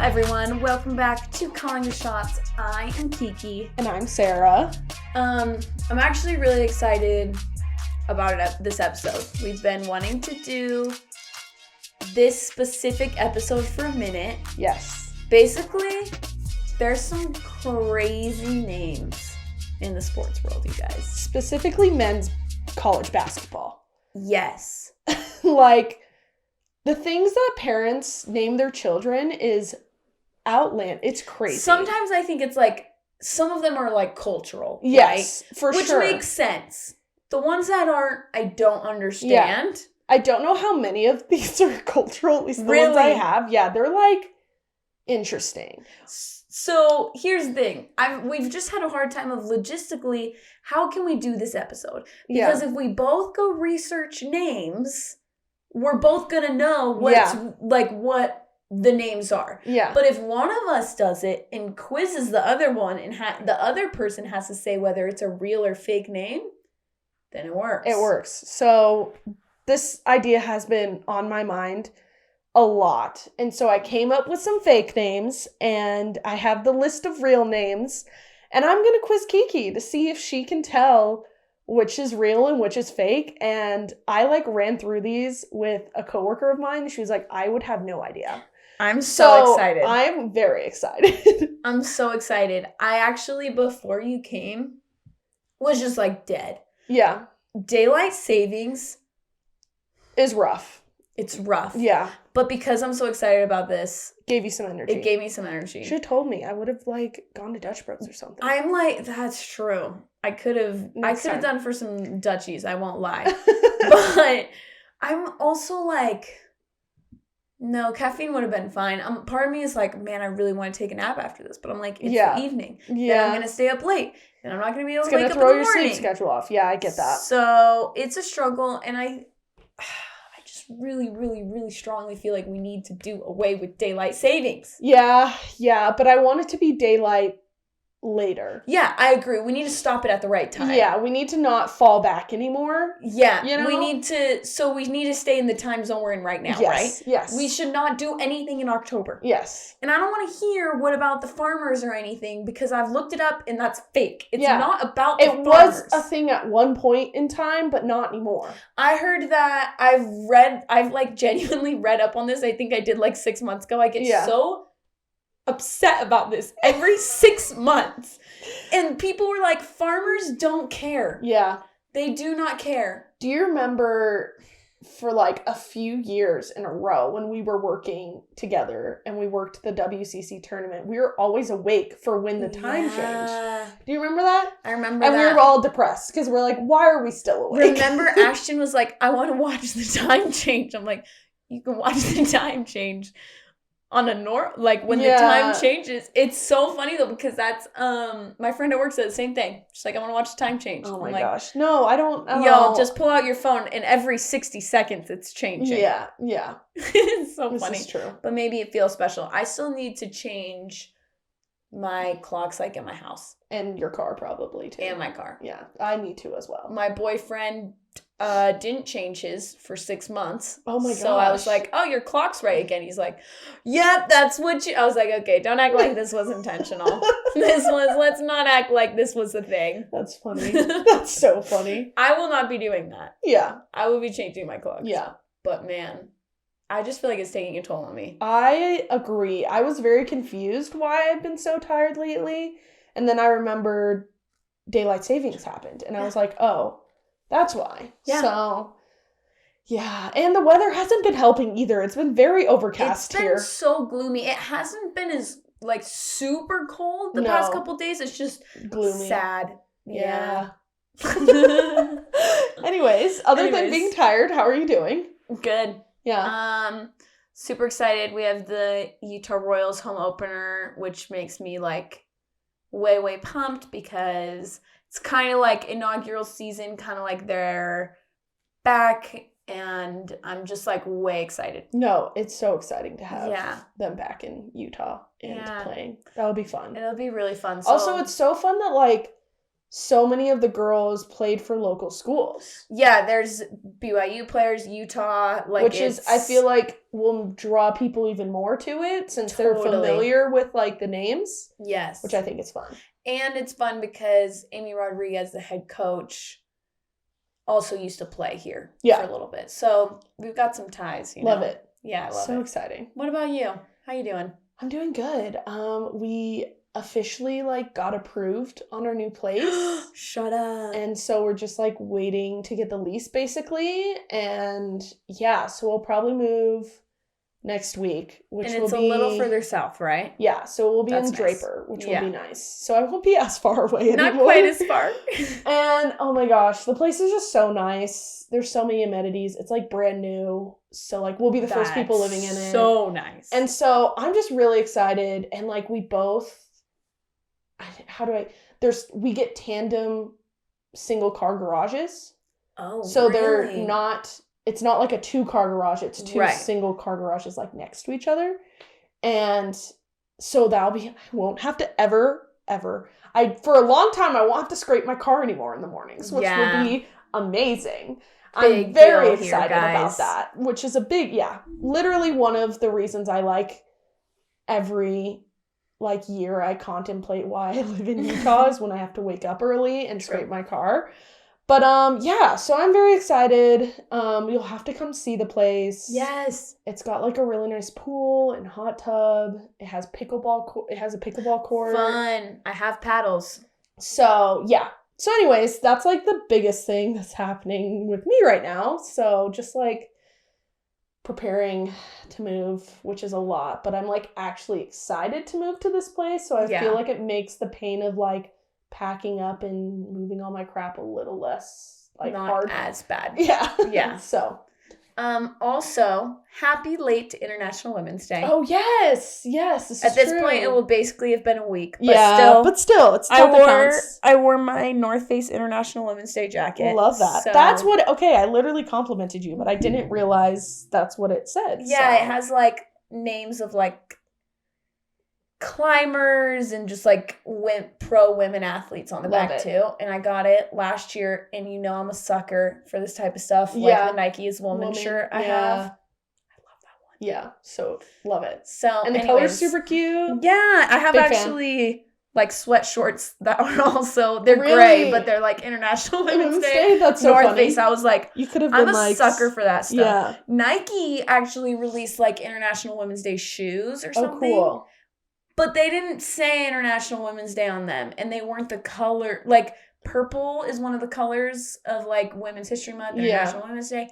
everyone. Welcome back to Calling the Shots. I am Kiki. And I'm Sarah. I'm actually really excited about this episode. We've been wanting to do this specific episode for a minute. Yes. Basically, there's some crazy names in the sports world, you guys. Specifically men's college basketball. Yes. Like, the things that parents name their children is outland. It's crazy. Sometimes I think it's like, some of them are like cultural. Yes, right? for Which sure. Which makes sense. The ones that aren't, I don't understand. Yeah. I don't know how many of these are cultural, at least the Really? ones I have. Yeah, they're like interesting. So here's the thing. We've just had a hard time of logistically, how can we do this episode? Because if we both go research names, we're both going to know what the names are. Yeah. But if one of us does it and quizzes the other one and the other person has to say whether it's a real or fake name, then it works. It works. So this idea has been on my mind a lot. And so I came up with some fake names and I have the list of real names. And I'm going to quiz Kiki to see if she can tell which is real and which is fake. And I ran through these with a coworker of mine. She was like, I would have no idea. I'm so excited. I'm very excited. I'm so excited. I actually, before you came, was just dead. Yeah. Daylight savings is rough. It's rough. Yeah. But because I'm so excited about this. Gave you some energy. It gave me some energy. Should have told me. I would have gone to Dutch Bros or something. I'm that's true. I could have done for some Dutchies, I won't lie. But I'm also no, caffeine would have been fine. Part of me is man, I really want to take a nap after this. But I'm it's the evening. Yeah. Then I'm going to stay up late. And I'm not going to be able to wake up in the morning. It's going to throw your sleep schedule off. Yeah, I get that. So it's a struggle. And I just really, really, really strongly feel like we need to do away with daylight savings. Yeah. But I want it to be daylight later. Yeah, I agree. We need to stop it at the right time. Yeah, we need to not fall back anymore. Yeah, we need to stay in the time zone we're in right now, right? Yes. We should not do anything in October. Yes. And I don't want to hear what about the farmers or anything because I've looked it up and that's fake. It's not about the farmers. It was a thing at one point in time, but not anymore. I heard that I've genuinely read up on this. I think I did 6 months ago. I get so upset about this every 6 months. And people were like, farmers don't care. Yeah. They do not care. Do you remember for a few years in a row when we were working together and we worked the WCC tournament, we were always awake for when the time changed. Do you remember that? I remember and that. And we were all depressed because we're why are we still awake? Remember Ashton was like, I want to watch the time change. I'm like, you can watch the time change on a when the time changes. It's so funny though because that's my friend at work said the same thing. She's like, I want to watch the time change. Oh my gosh. No, I don't. Just pull out your phone and every 60 seconds it's changing. Yeah. It's so funny. This is true. But maybe it feels special. I still need to change my clocks in my house. And your car probably too. And my car. Yeah, I need to as well. My boyfriend didn't change his for 6 months. Oh my gosh. So I was like, oh, your clock's right again. He's like, yep, that's what I was like, okay, don't act like this was intentional. Let's not act like this was a thing. That's funny. That's so funny. I will not be doing that. Yeah. I will be changing my clocks. Yeah. But man, I just feel like it's taking a toll on me. I agree. I was very confused why I've been so tired lately. And then I remembered daylight savings happened. And I was like, oh, that's why. Yeah. So, yeah. And the weather hasn't been helping either. It's been very overcast here. It's been so gloomy. It hasn't been as, super cold the past couple days. It's just gloomy. Sad. Yeah. Anyways, other than being tired, how are you doing? Good. Yeah. Super excited. We have the Utah Royals home opener, which makes me, way, way pumped because it's kind of inaugural season, kind of they're back, and I'm just way excited. No, it's so exciting to have them back in Utah and playing. That would be fun. It'll be really fun. So, also, it's so fun that so many of the girls played for local schools. Yeah, there's BYU players, Utah, like which is, I feel like, will draw people even more to it since they're familiar with, like, the names. Yes. Which I think is fun. And it's fun because Amy Rodriguez, the head coach, also used to play here for a little bit. So we've got some ties, you know. Love it. Yeah, I love it. So exciting. What about you? How you doing? I'm doing good. We officially, like, got approved on our new place. Shut up. And so we're just, like, waiting to get the lease, basically. And yeah, so we'll probably move next week, which and it's a little further south, right? Yeah, so we'll be in Draper, which will be nice. So I won't be as far away anymore. Not quite as far. And oh my gosh, the place is just so nice. There's so many amenities. It's like brand new. So like we'll be the first people living in it. So nice. And so I'm just really excited. And like we both, we get tandem single car garages. Oh, so really? It's not like a 2-car garage. It's 2 single car garages like next to each other. And so I won't have to ever, for a long time, I won't have to scrape my car anymore in the mornings, which will be amazing. I'm very excited about that, which is literally one of the reasons I like every year I contemplate why I live in Utah is when I have to wake up early and scrape my car. But, so I'm very excited. You'll have to come see the place. Yes. It's got, like, a really nice pool and hot tub. It has a pickleball court. Fun. I have paddles. So, yeah. So, anyways, that's, like, the biggest thing that's happening with me right now. So, just, like, preparing to move, which is a lot. But I'm, like, actually excited to move to this place. So, I feel like it makes the pain of, like, packing up and moving all my crap a little less not hard. As bad. Yeah. So also happy late International Women's Day. Oh yes, this at this true. point it will basically have been a week, but still it's I wore my North Face International Women's Day jacket. Love that. So. That's what I literally complimented you, but I didn't realize that's what it said. Yeah, it has like names of like climbers and just like pro women athletes on the back too, and I got it last year, and you know I'm a sucker for this type of stuff, like the Nike is woman shirt I have. I love that one. Yeah, so love it. So and the color's super cute. Yeah, I have like sweat shorts that are also gray, but they're like International Women's Day. That's so North funny. Face. I was like, you could have been I'm a sucker for that stuff. Yeah. Nike actually released like International Women's Day shoes or something. Oh, cool. But they didn't say International Women's Day on them, and they weren't the color. Like, purple is one of the colors of, like, Women's History Month, International Women's Day,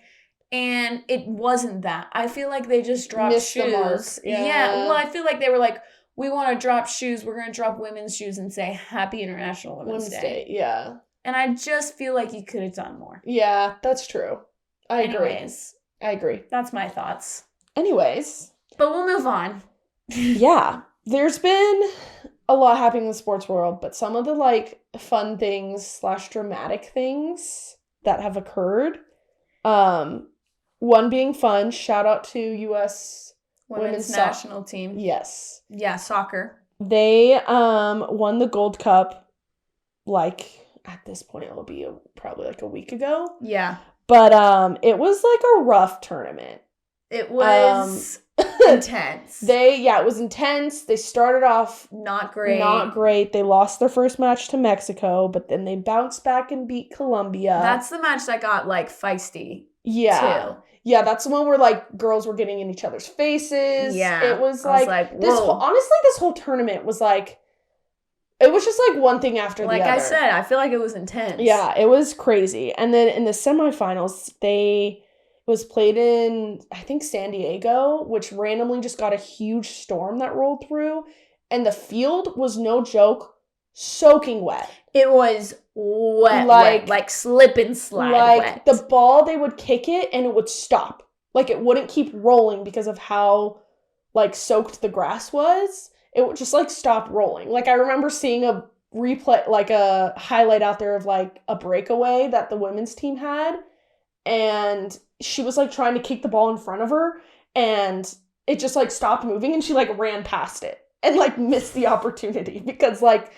and it wasn't that. I feel like they just dropped shoes. The mark. Yeah, well, I feel like they were like, we want to drop shoes. We're going to drop women's shoes and say Happy International Women's Day. Yeah. And I just feel like you could have done more. Yeah, that's true. I agree. That's my thoughts. Anyways. But we'll move on. Yeah. There's been a lot happening in the sports world, but some of the, like, fun things / dramatic things that have occurred. One being fun, shout out to U.S. Women's national team. Yes. Yeah, soccer. They won the Gold Cup, like, at this point it will be probably like a week ago. Yeah. But it was like a rough tournament. It was intense. It was intense. They started off not great. They lost their first match to Mexico, but then they bounced back and beat Colombia. That's the match that got like feisty. Yeah. Too. Yeah, that's the one where like girls were getting in each other's faces. Yeah. It was like this whole tournament was like, it was just like one thing after the other. Like I said, I feel like it was intense. Yeah, it was crazy. And then in the semifinals, it was played in, I think, San Diego, which randomly just got a huge storm that rolled through. And the field was, no joke, soaking wet. It was wet, like slip and slide wet. The ball, they would kick it and it would stop. Like, it wouldn't keep rolling because of how, like, soaked the grass was. It would just, like, stop rolling. Like, I remember seeing a replay, like, a highlight out there of, like, a breakaway that the women's team had. And she was, like, trying to kick the ball in front of her. And it just, like, stopped moving. And she, like, ran past it. And, like, missed the opportunity. Because, like,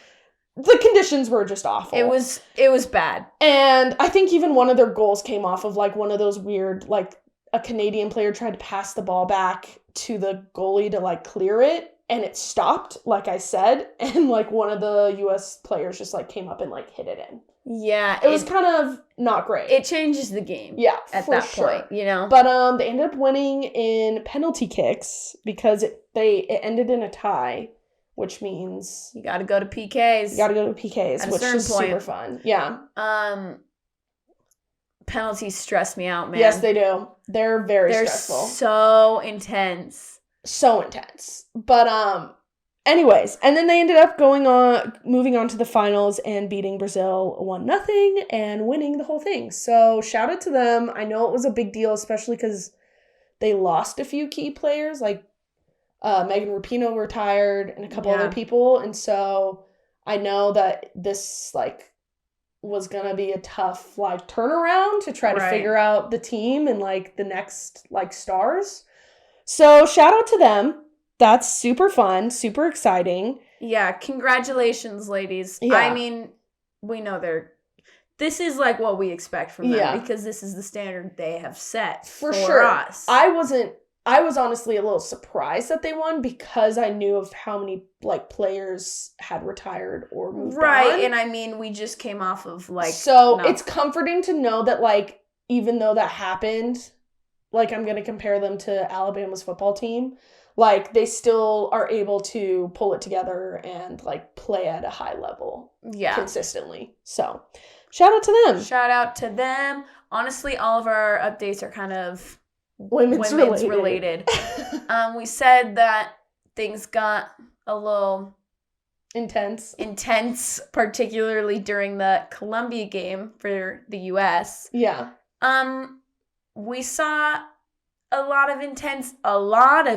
the conditions were just awful. It was bad. And I think even one of their goals came off of like one of those weird, like a Canadian player tried to pass the ball back to the goalie to like clear it, and it stopped, like I said, and like one of the US players just like came up and like hit it in. Yeah. It was kind of not great. It changes the game. Yeah, at that point, you know. But they ended up winning in penalty kicks because it ended in a tie, which means you got to go to PKs. You got to go to PKs, which is super fun. Yeah. Penalties stress me out, man. Yes, they do. They're very stressful. So intense. So intense. But anyways, and then they ended up moving on to the finals and beating Brazil 1-0 and winning the whole thing. So shout out to them. I know it was a big deal, especially because they lost a few key players, like Megan Rapinoe retired and a couple other people. And so I know that this like was gonna be a tough like turnaround to try to figure out the team and like the next like stars. So shout out to them. That's super fun, super exciting. Yeah, congratulations, ladies. Yeah. I mean, we know this is like what we expect from them because this is the standard they have set for sure. Us. I was honestly a little surprised that they won because I knew of how many like players had retired or moved on. Right, and I mean, we just came off of like it's comforting to know that like even though that happened, like I'm going to compare them to Alabama's football team, like they still are able to pull it together and like play at a high level consistently. So, shout out to them. Honestly, all of our updates are kind of women's related. We said that things got a little intense, particularly during the Columbia game for the US. Yeah. We saw a lot of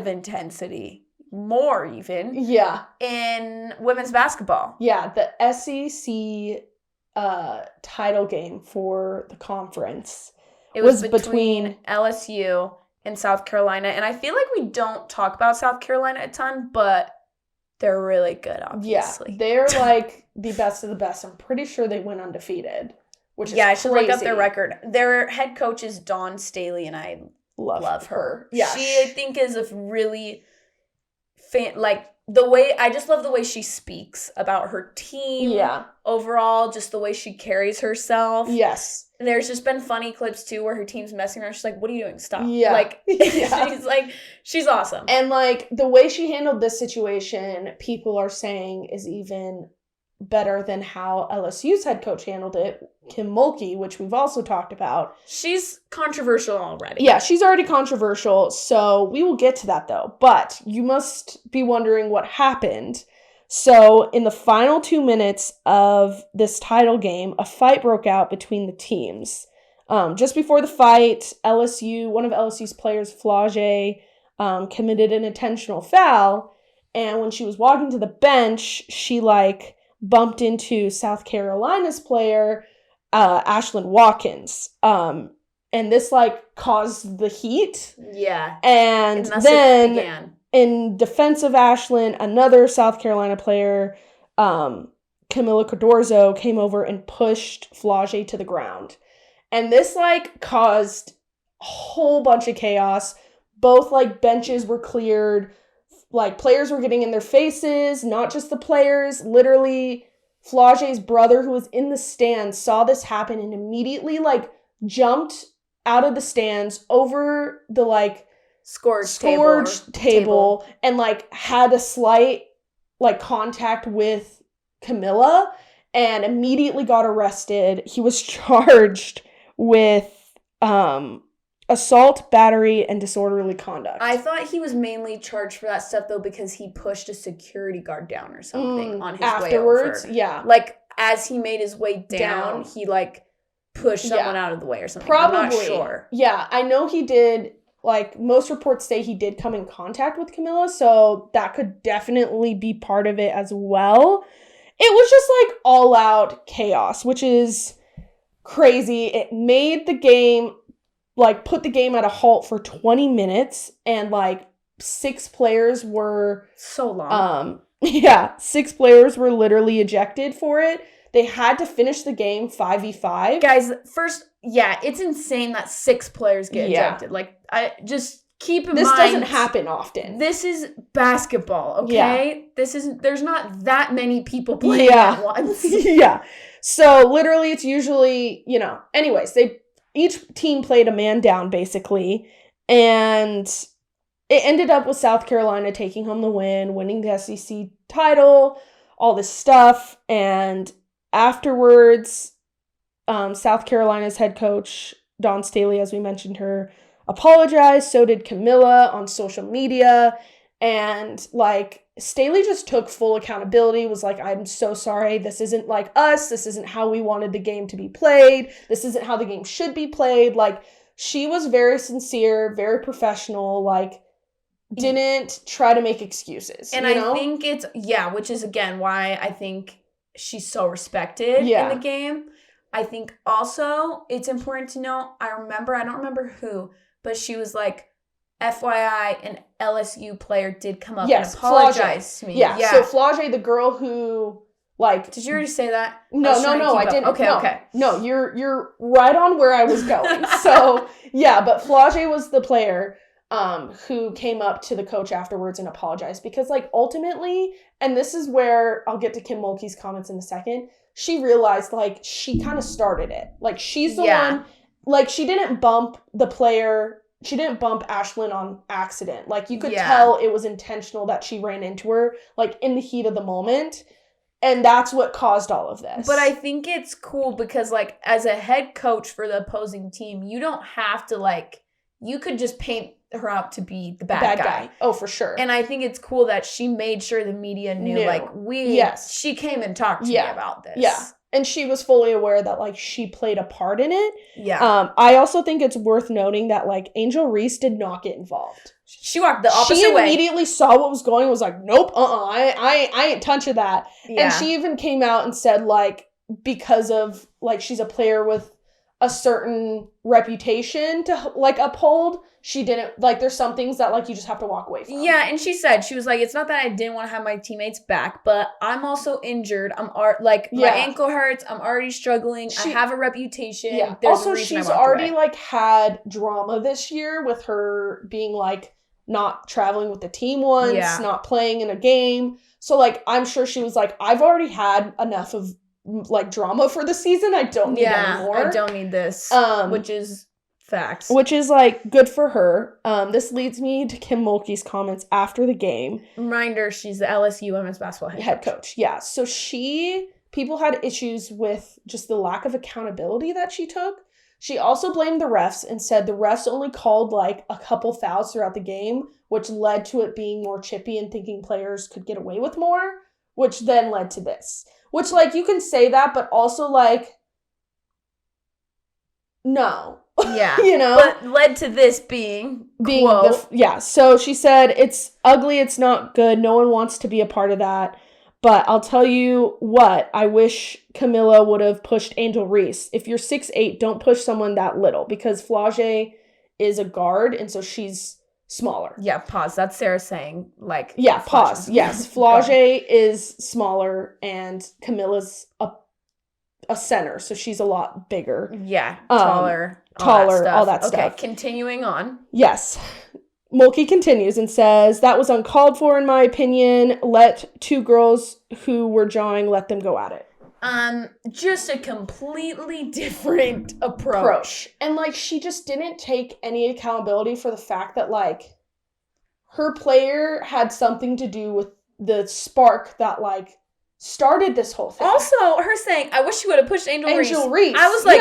intensity, more even. Yeah. In women's basketball. Yeah, the SEC title game for the conference. It was between LSU and South Carolina. And I feel like we don't talk about South Carolina a ton, but they're really good, obviously. Yeah, they're like the best of the best. I'm pretty sure they went undefeated, which is I should look up their record. Their head coach is Dawn Staley, and I love her. Yeah. She, I think, is a really I just love the way she speaks about her team. Yeah. Overall, just the way she carries herself. Yes. There's just been funny clips, too, where her team's messing around. She's like, what are you doing? Stop. Yeah. Like, she's awesome. And, like, the way she handled this situation, people are saying is even better than how LSU's head coach handled it, Kim Mulkey, which we've also talked about. She's controversial already. Yeah, she's already controversial, so we will get to that, though. But you must be wondering what happened. So, in the final 2 minutes of this title game, a fight broke out between the teams. Just before the fight, one of LSU's players, Flau'jae, committed an intentional foul, and when she was walking to the bench, she, bumped into South Carolina's player, Ashlyn Watkins. And this, caused the heat. Yeah. And then, in defense of Ashlyn, another South Carolina player, Camila Cordorzo, came over and pushed Flau'jae to the ground. And this, caused a whole bunch of chaos. Both, benches were cleared. Players were getting in their faces, not just the players. Literally, Flau'jae's brother, who was in the stands, saw this happen and immediately, jumped out of the stands over the, scourge table and, had a slight, contact with Camilla and immediately got arrested. He was charged with, assault, battery, and disorderly conduct. I thought he was mainly charged for that stuff, though, because he pushed a security guard down or something on his afterwards, way over. Yeah. As he made his way down. He, pushed someone out of the way or something. Probably. I'm not sure. Yeah, I know he did, most reports say he did come in contact with Camilla, so that could definitely be part of it as well. It was just, all-out chaos, which is crazy. It made the game... put the game at a halt for 20 minutes and, 6 players were... So long. Yeah, 6 players were literally ejected for it. They had to finish the game 5v5. Guys, first, it's insane that 6 players get ejected. Like, I just keep in mind. This doesn't happen often. This is basketball, okay? Yeah. There's not that many people playing at once. Yeah. So, literally, it's usually, anyways, each team played a man down, basically, and it ended up with South Carolina taking home the win, winning the SEC title, all this stuff, and afterwards, South Carolina's head coach, Dawn Staley, as we mentioned her, apologized. So did Camilla on social media. And, like, Staley just took full accountability, was like, I'm so sorry. This isn't like us. This isn't how we wanted the game to be played. This isn't how the game should be played. Like, she was very sincere, very professional, like, didn't try to make excuses. And I think it's, which is, again, why I think she's so respected in the game. I think also it's important to know, I don't remember who, but she was like, FYI, an LSU player did come up and apologize to me. Yeah. So Flau'jae, the girl who, like... Did you already say that? No, I didn't. Okay. No, you're right on where I was going. So, but Flau'jae was the player who came up to the coach afterwards and apologized. Because, like, ultimately, and this is where I'll get to Kim Mulkey's comments in a second, she realized, like, she kind of started it. Like, she's the one... Like, she didn't bump the player... She didn't bump Ashlyn on accident. Like, you could tell it was intentional that she ran into her, like, in the heat of the moment. And that's what caused all of this. But I think it's cool because, like, as a head coach for the opposing team, you don't have to, like, you could just paint her out to be the bad guy. Oh, for sure. And I think it's cool that she made sure the media knew. Like, she came and talked to me about this. Yeah. And she was fully aware that, like, she played a part in it. Yeah. I also think it's worth noting that, like, Angel Reese did not get involved. She walked the opposite way. She immediately saw what was going, was like, nope, I ain't touching that. Yeah. And she even came out and said, like, because of, like, she's a player with a certain reputation to, like, uphold, she didn't, like, there's some things that, like, you just have to walk away from. Yeah, and she was like, it's not that I didn't want to have my teammates back, but I'm also injured. My ankle hurts. I'm already struggling. I have a reputation. Yeah. There's also, she's already, like, had drama this year with her being, like, not traveling with the team once, not playing in a game. So, like, I'm sure she was like, I've already had enough of, like, drama for the season. I don't need any more. I don't need this. Which is facts. Which is, like, good for her. This leads me to Kim Mulkey's comments after the game. Reminder, she's the LSU women's basketball head coach. Yeah. So people had issues with just the lack of accountability that she took. She also blamed the refs and said the refs only called, like, a couple fouls throughout the game, which led to it being more chippy and thinking players could get away with more, which then led to this. Which, like, you can say that, but also, like, no. Yeah. But led to this being so she said, it's ugly, it's not good, no one wants to be a part of that. But I'll tell you what, I wish Camilla would have pushed Angel Reese. If you're 6'8", don't push someone that little, because Flau'jae is a guard, and so she's smaller. Yeah, pause. That's Sarah saying, like... Yeah, pause. Yes, Flau'jae is smaller, and Camilla's a center, so she's a lot bigger. Yeah, taller, all that stuff. Okay, continuing on. Yes. Mulkey continues and says, that was uncalled for in my opinion. Let 2 girls who were jawing, let them go at it. Just a completely different approach. And, like, she just didn't take any accountability for the fact that, like, her player had something to do with the spark that, like, started this whole thing. Also, her saying, I wish she would have pushed Angel Reese. I was like,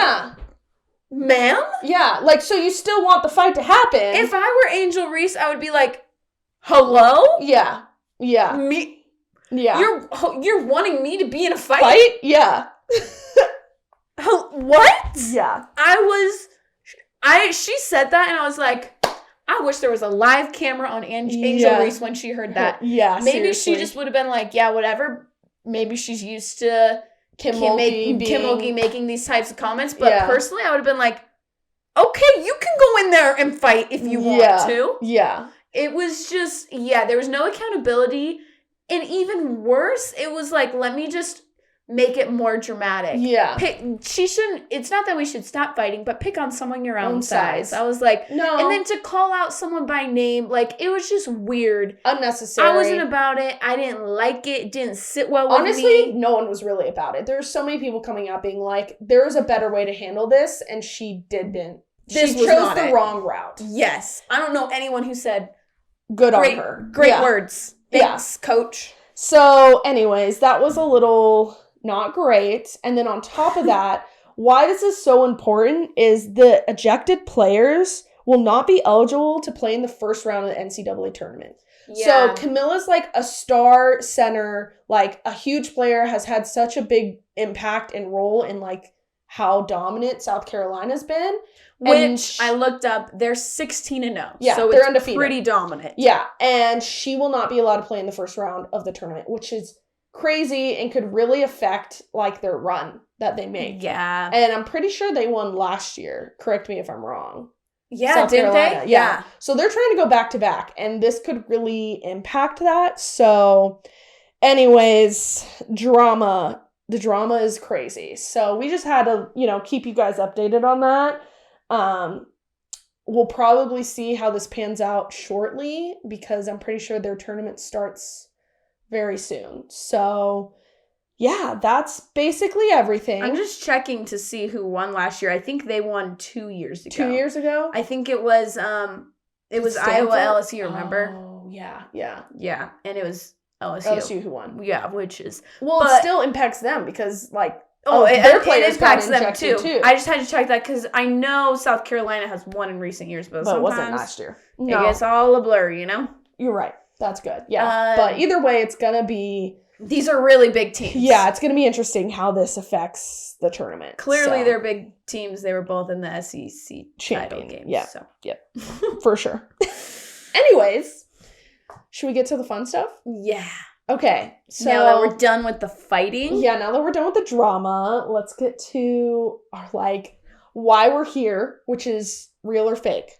ma'am? Yeah, like, so you still want the fight to happen. If I were Angel Reese, I would be like, hello? Yeah. Me? Yeah. You're wanting me to be in a fight? Yeah. What? Yeah. She said that and I was like, I wish there was a live camera on Angel Reese when she heard that. Yeah, maybe seriously. she just would have been like, yeah, whatever. Maybe she's used to Kim Mulkey making these types of comments. But personally, I would have been like, okay, you can go in there and fight if you want to. Yeah. It was just, there was no accountability. And even worse, it was like, let me just make it more dramatic. Yeah. It's not that we should stop fighting, but pick on someone your own size. I was like, no. And then to call out someone by name, like, it was just weird. Unnecessary. I wasn't about it. I didn't like it. It didn't sit well with me. Honestly, no one was really about it. There's so many people coming out being like, there is a better way to handle this, and she didn't. She chose the wrong route. Yes. I don't know anyone who said, good on her. Great words. Thanks, coach. So, anyways, that was a little not great. And then on top of that, why this is so important is the ejected players will not be eligible to play in the first round of the NCAA tournament. Yeah. So Camilla's like a star center, like a huge player, has had such a big impact and role in like how dominant South Carolina's been. Which I looked up, they're 16-0. Yeah, so they're it's undefeated. Pretty dominant. Yeah, and she will not be allowed to play in the first round of the tournament, which is crazy and could really affect like their run that they make. Yeah. And I'm pretty sure they won last year. Correct me if I'm wrong. Yeah, South didn't Carolina. they? Yeah. So they're trying to go back to back, and this could really impact that. So anyways, drama. The drama is crazy. So we just had to, keep you guys updated on that. We'll probably see how this pans out shortly because I'm pretty sure their tournament starts very soon. So yeah, that's basically everything. I'm just checking to see who won last year. I think they won 2 years ago. 2 years ago? I think it was Iowa LSU, remember? Oh, yeah. Yeah, and it was LSU. LSU who won. Yeah, which is... it still impacts them because, like... their players impacts them too. I just had to check that because I know South Carolina has won in recent years, but it wasn't last year. No. It's all a blur, You're right. That's good. Yeah. But either way, it's going to be... These are really big teams. Yeah, it's going to be interesting how this affects the tournament. Clearly, they're big teams. They were both in the SEC title games. Yeah. So. Yep. For sure. Anyways, should we get to the fun stuff? Yeah. Okay, so... Now that we're done with the fighting? Yeah, now that we're done with the drama, let's get to our, why we're here, which is real or fake.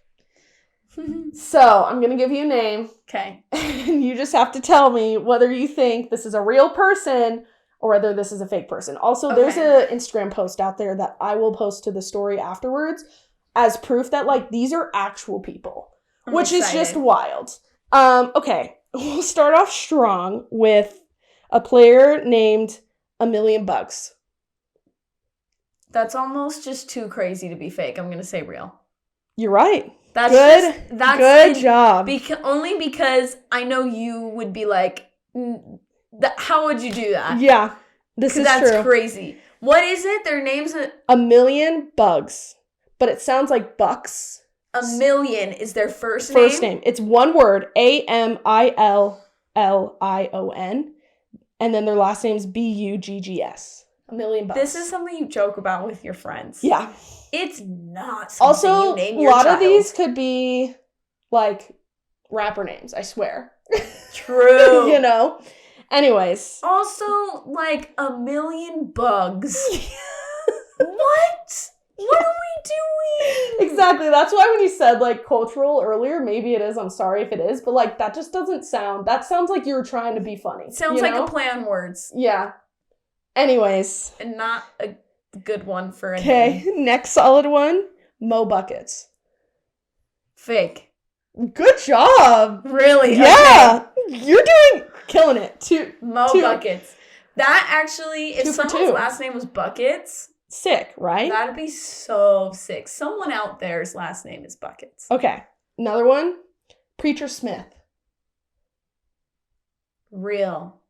So, I'm going to give you a name. Okay. And you just have to tell me whether you think this is a real person or whether this is a fake person. Also, there's an Instagram post out there that I will post to the story afterwards as proof that, these are actual people, which is just wild. Okay. We'll start off strong with a player named A Million Bugs. That's almost just too crazy to be fake. I'm going to say real. You're right. That's good job. Only because I know you would be like, how would you do that? Yeah, this is that's true. Crazy. What is it? Their name's A Million Bugs, but it sounds like bucks. A Million is their first name? First name. It's one word, AMILLION, and then their last name's BUGGS. A Million Bugs. This is something you joke about with your friends. Yeah. It's not something you name your child. A lot of these could be, rapper names, I swear. True. Anyways. Also, A Million Bugs. What? What are we doing? Exactly. That's why when you said, cultural earlier, maybe it is. I'm sorry if it is. But, that just doesn't sound... That sounds like you were trying to be funny. Sounds like a play on words. Yeah. Anyways. And not a good one for a name. Okay. Next solid one. Mo Buckets. Fake. Good job. Really? Yeah. Okay. You're killing it. Mo Buckets. That actually, if someone's last name was Buckets... Sick, right? That'd be so sick. Someone out there's last name is Buckets. Okay. Another one. Preacher Smith. Real.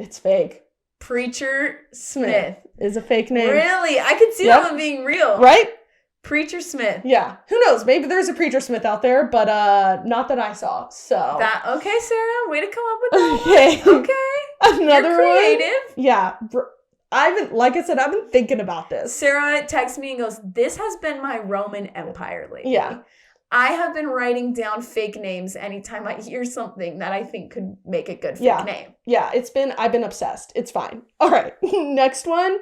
It's fake. Preacher Smith is a fake name. Really? I could see that one being real. Right? Preacher Smith. Yeah. Who knows? Maybe there's a Preacher Smith out there, but not that I saw. So. Okay, Sarah. Way to come up with that one. Okay. Another You're creative. One. Yeah. I've been thinking about this. Sarah texts me and goes, "This has been my Roman Empire lately." Yeah. I have been writing down fake names anytime I hear something that I think could make a good fake name. Yeah, I've been obsessed. It's fine. All right. Next one.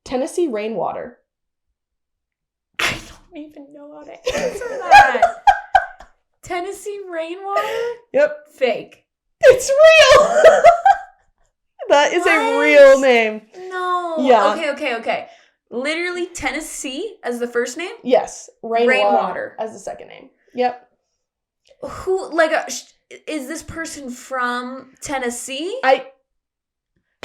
Tennessee Rainwater. I don't even know how to answer that. Tennessee Rainwater? Yep. Fake. It's real. That is a real name. No. Yeah. Okay. Literally Tennessee as the first name? Yes. Rainwater as the second name. Yep. Who, is this person from Tennessee?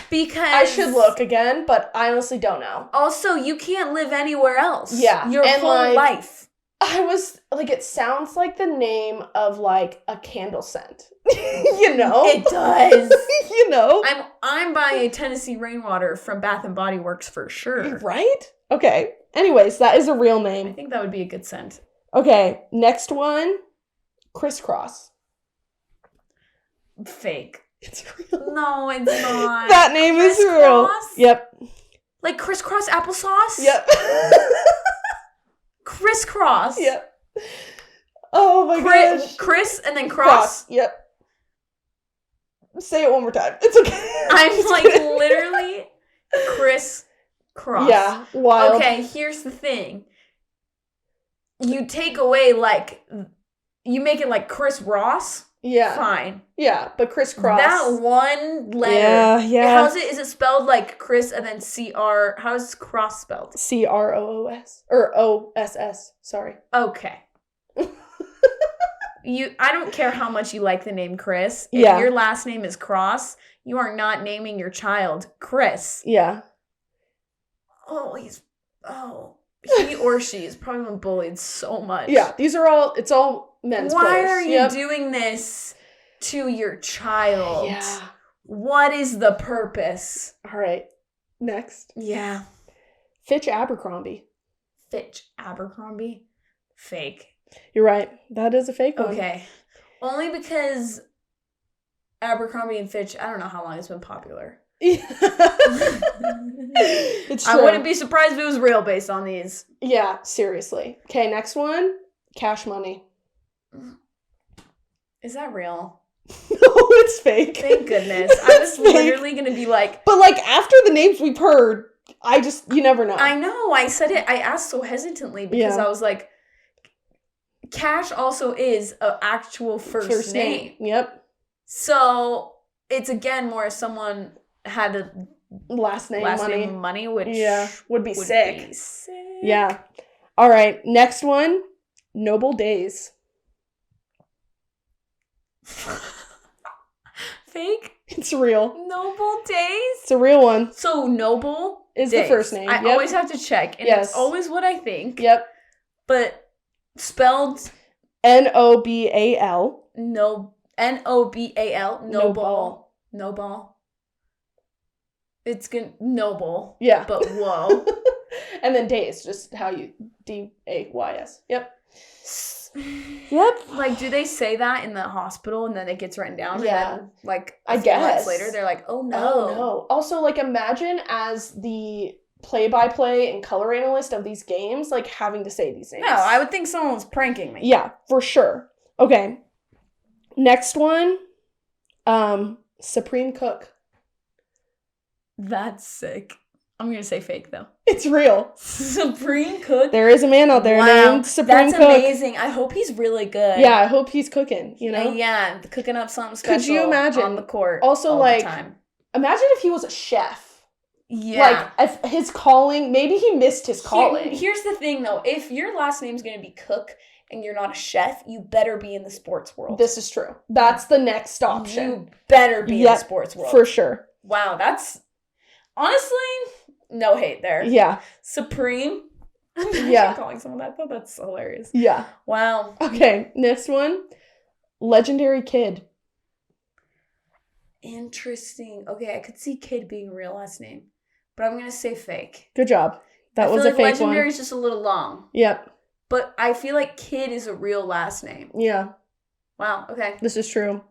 Because I should look again, but I honestly don't know. Also, you can't live anywhere else. Yeah. Your whole life. I was it sounds like the name of a candle scent. You know? It does. You know? I'm buying a Tennessee Rainwater from Bath and Body Works for sure. Right? Okay. Anyways, that is a real name. I think that would be a good scent. Okay, next one. Crisscross. Fake. It's real. No, it's not. That name is real. Yep. Like crisscross applesauce? Yep. Crisscross. Yep. Oh my gosh. Chris and then cross. Yep. Say it one more time. It's okay. I'm literally crisscross. Yeah. Wild. Okay, here's the thing. You take away you make it Chris Ross. Yeah. Fine. Yeah, but crisscross. That one letter. Yeah. How's it? Is it spelled like Chris and then C-R? How is cross spelled? CROOS. Or OSS. Sorry. Okay. I don't care how much you like the name Chris. If your last name is Cross, you are not naming your child Chris. Yeah. He or she has probably been bullied so much. Yeah, it's all men's Why players. are you doing this to your child? Yeah. What is the purpose? All right. Next. Yeah. Fitch Abercrombie. Fake. You're right. That is a fake one. Okay. Only because Abercrombie and Fitch, I don't know how long it's been popular. It's true. I wouldn't be surprised if it was real based on these. Yeah, seriously. Okay, next one. Cash Money. Is that real? No, it's fake. Thank goodness. I was literally going to be like... But after the names we've heard, you never know. I know. I said it. I asked so hesitantly because I was like, Cash also is an actual first name. Yep. So it's again more if someone had a last name money, which would be sick. Yeah. All right. Next one. Noble Days. Fake? It's real. Noble Days? It's a real one. So Noble is Days. the first name. I always have to check. And it's always what I think. Yep. But spelled Nobal. Nobal. Noble. It's good. Noble. Yeah. But whoa. And then Days, just how you Days. Yep. Yep. Do they say that in the hospital and then it gets written down? Yeah. And then, I guess months later, they're like, oh no. Oh no. Also, imagine as the play-by-play and color analyst of these games, having to say these names. No, I would think someone was pranking me. Yeah, for sure. Okay. Next one. Supreme Cook. That's sick. I'm going to say fake, though. It's real. Supreme Cook? There is a man out there named Supreme Cook. That's amazing. I hope he's really good. Yeah, I hope he's cooking, Yeah, cooking up something special. Could you imagine? On the court. Also, all the time. Imagine if he was a chef. Yeah. If his calling, maybe he missed his calling. Here's the thing, though. If your last name's going to be Cook and you're not a chef, you better be in the sports world. This is true. That's the next option. You better be in the sports world. For sure. Wow, that's... Honestly, no hate there. Yeah. Supreme. Yeah. Calling someone that, though, that's hilarious. Yeah. Wow. Okay, next one. Legendary Kid. Interesting. Okay, I could see Kid being a real last name, but I'm going to say fake. Good job. That was a fake Legendary one. Legendary is just a little long. Yep. But I feel like Kid is a real last name. Yeah. Wow, okay. This is true.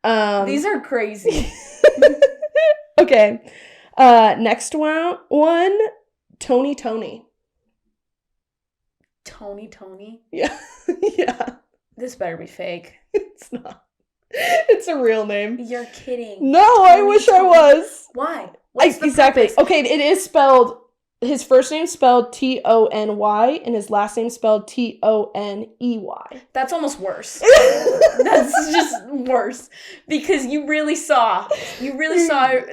These are crazy. Okay. Next one. Tony. Tony? Yeah. Yeah. This better be fake. It's not. It's a real name. You're kidding. No, I wish I was. Why? Exactly. Purpose? Okay, it is spelled his first name spelled Tony and his last name spelled Toney. That's almost worse. That's just worse because you really saw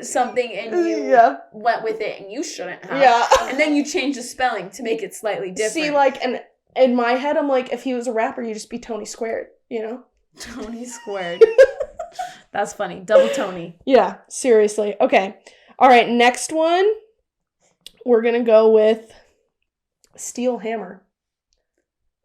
something and you went with it and you shouldn't have. Yeah. And then you changed the spelling to make it slightly different. See, like, and in my head, I'm like, if he was a rapper, you'd just be Tony Squared, you know? Tony Squared. That's funny. Double Tony. Yeah, seriously. Okay. All right, next one. We're going to go with Steel Hammer.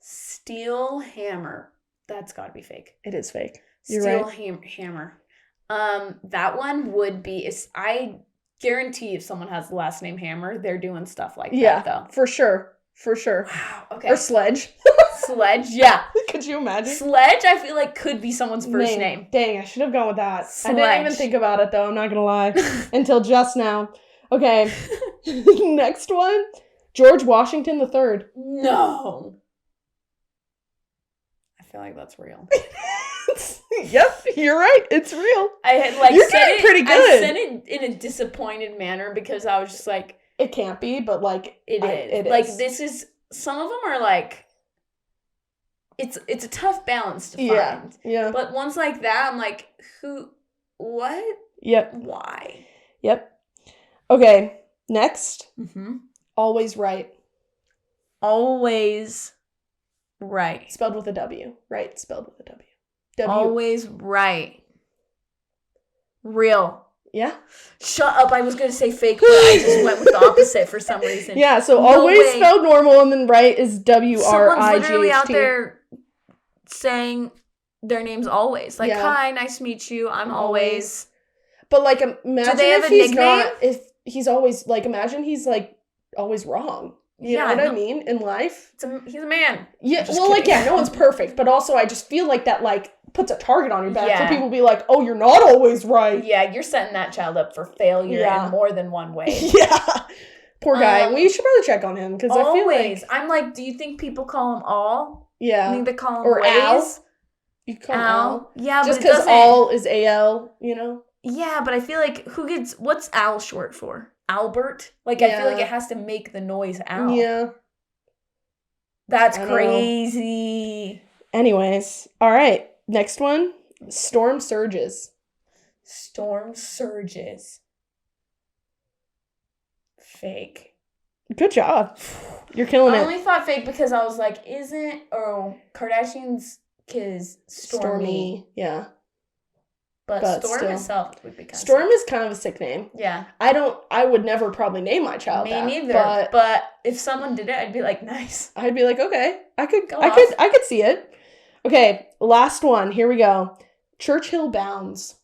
Steel Hammer. That's got to be fake. It is fake. You're right. Steel Hammer. That one would be, I guarantee if someone has the last name Hammer, they're doing stuff like that, though. For sure. For sure. Wow, okay. Or Sledge. Sledge, yeah. Could you imagine? Sledge, I feel like could be someone's first name. Dang, I should have gone with that. Sledge. I didn't even think about it, though. I'm not going to lie. Until just now. Okay. Next one. George Washington III. No. I feel like that's real. Yep, you're right. It's real. I had like you're getting pretty good. I said it in a disappointed manner because I was just like, it can't be, but like it is. Like this is some of them are like it's a tough balance to find. Yeah. But ones like that, I'm like, who? What? Yep. Why? Yep. Okay. Next. Mm-hmm. Always Right. Always Right. Spelled with a W. Right. Spelled with a W. Always Right. Real. Yeah. Shut up. I was going to say fake, but I just went with the opposite for some reason. Yeah, so no always way. Spelled normal and then right is W-R-I-G-H-T. Someone's literally out there saying their name's Always. Like, hi, nice to meet you. I'm Always. But like, imagine do they have if a he's nickname? not, if he's always, like, imagine he's like always wrong. You know what I mean? In life. He's a man. Yeah, well, kidding. Like, yeah, no one's perfect. But also, I just feel like that, like, puts a target on your back for people to be like, oh, you're not always right. Yeah, you're setting that child up for failure in more than one way. Yeah. Poor guy. We should probably check on him because I feel like... I'm like, do you think people call him All? Yeah. I think they call him or Ways? Al. You call him Al. Yeah, just because All is A-L, you know? Yeah, but I feel like what's Al short for? Albert? Like, I feel like it has to make the noise Al. Yeah. That's crazy. Anyways, all right. Next one. Storm Surges. Storm Surges. Fake. Good job. You're killing it. I only thought fake because I was like, Kardashian's kid is Stormy. Yeah. But Storm itself would be kind of Storm is kind of a sick name. Yeah. I would never probably name my child that. Me neither. But if someone did it, I'd be like, nice. I'd be like, okay. I could see it. Okay, last one. Here we go. Churchill Bounds.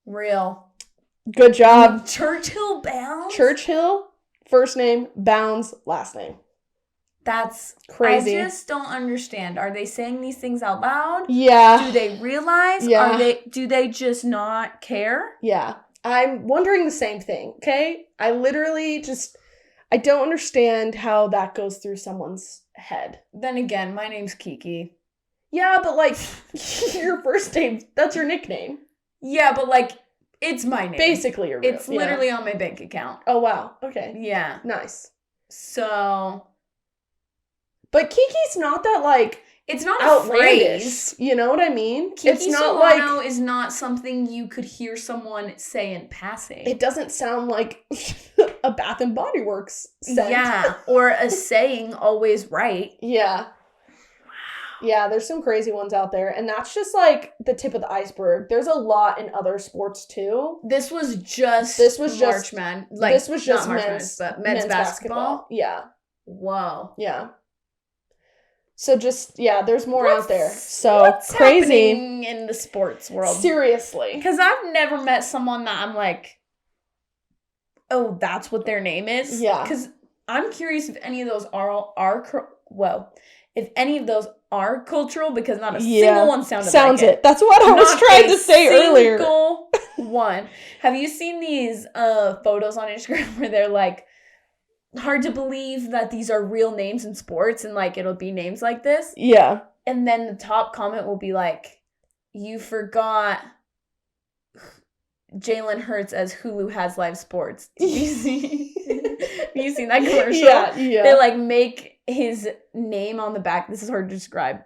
Real. Good job. Churchill Bounds? Churchill, first name, Bounds, last name. That's crazy. I just don't understand. Are they saying these things out loud? Yeah. Do they realize? Yeah. Do they just not care? Yeah. I'm wondering the same thing, okay? I literally I don't understand how that goes through someone's head. Then again, my name's Kiki. Yeah, but like, your first name, that's your nickname. Yeah, but like, it's my name. Basically your real. It's literally on my bank account. Oh, wow. Okay. Yeah. Nice. So... But Kiki's not that, like... It's not outlandish. A phrase. You know what I mean? Kiki it's not Solano is not something you could hear someone say in passing. It doesn't sound like a Bath and Body Works scent. Yeah, or a saying, always right. Yeah. Wow. Yeah, there's some crazy ones out there. And that's just, like, the tip of the iceberg. There's a lot in other sports, too. This was just men's basketball. Yeah. Whoa. Yeah. So there's more out there. So what's crazy happening in the sports world. Seriously. Because I've never met someone that I'm like, oh, that's what their name is. Yeah. Because I'm curious if any of those are cultural, because not a single one sounds like it. That's what I was trying to say earlier. Single one. Have you seen these photos on Instagram where they're like, hard to believe that these are real names in sports, and like it'll be names like this? Yeah. And then the top comment will be like, you forgot Jalen Hurts as Hulu has live sports. Did you see? You seen that commercial? Yeah. They like make his name on the back. This is hard to describe.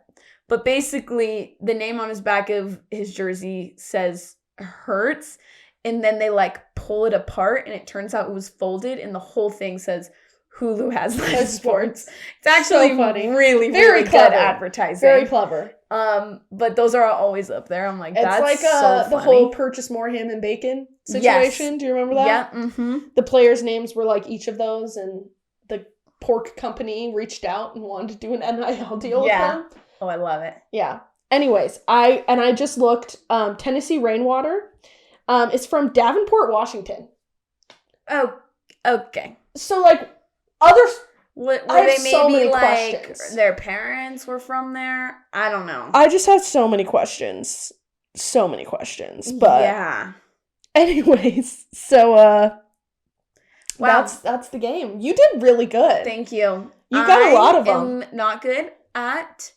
But basically, the name on his back of his jersey says Hurts. And then they like pull it apart and it turns out it was folded and the whole thing says Hulu has live sports. It's actually so funny. Really, very good advertising. Very clever. But those are always up there. I'm like, that's like so funny. The whole purchase more ham and bacon situation. Yes. Do you remember that? Yeah. Mm-hmm. The players' names were like each of those, and the pork company reached out and wanted to do an NIL deal with them. Oh, I love it. Yeah. Anyways, I just looked. Tennessee Rainwater. It's from Davenport, Washington. Oh, okay. So like others. Were they maybe like questions. Their parents were from there? I don't know. I just have so many questions. But yeah. Anyways, so wow. That's the game. You did really good. Thank you. You got a lot of them. I'm not good at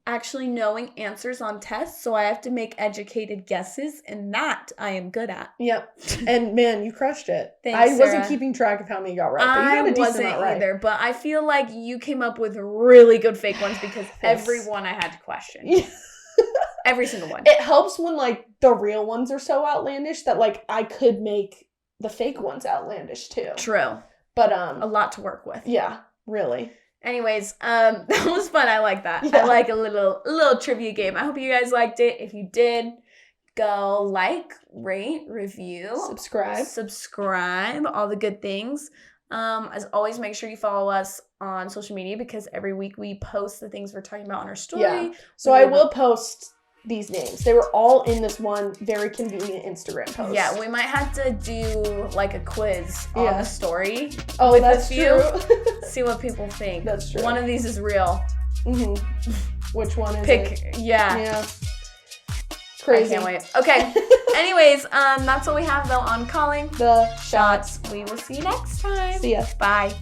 actually knowing answers on tests, so I have to make educated guesses, and that I am good at. Yep. And man, you crushed it. Thanks, I wasn't keeping track of how many you got right, but you got a decent amount right. Either, but I feel like you came up with really good fake ones because every one I had to question. Yeah. Every single one. It helps when like the real ones are so outlandish that like I could make the fake ones outlandish too. True. But a lot to work with. Yeah, really. Anyways, that was fun. I like that. Yeah. I like a little trivia game. I hope you guys liked it. If you did, go like, rate, review, subscribe, all the good things. As always, make sure you follow us on social media because every week we post the things we're talking about on our story. Yeah. So I will post these names. They were all in this one very convenient Instagram post. Yeah, we might have to do like a quiz on the story. Oh, that's true. See what people think. That's true. One of these is real. Mm-hmm. Which one is it? Yeah. Crazy. I can't wait. Okay. Anyways, that's all we have though on Calling the Shots. We will see you next time. See ya. Bye.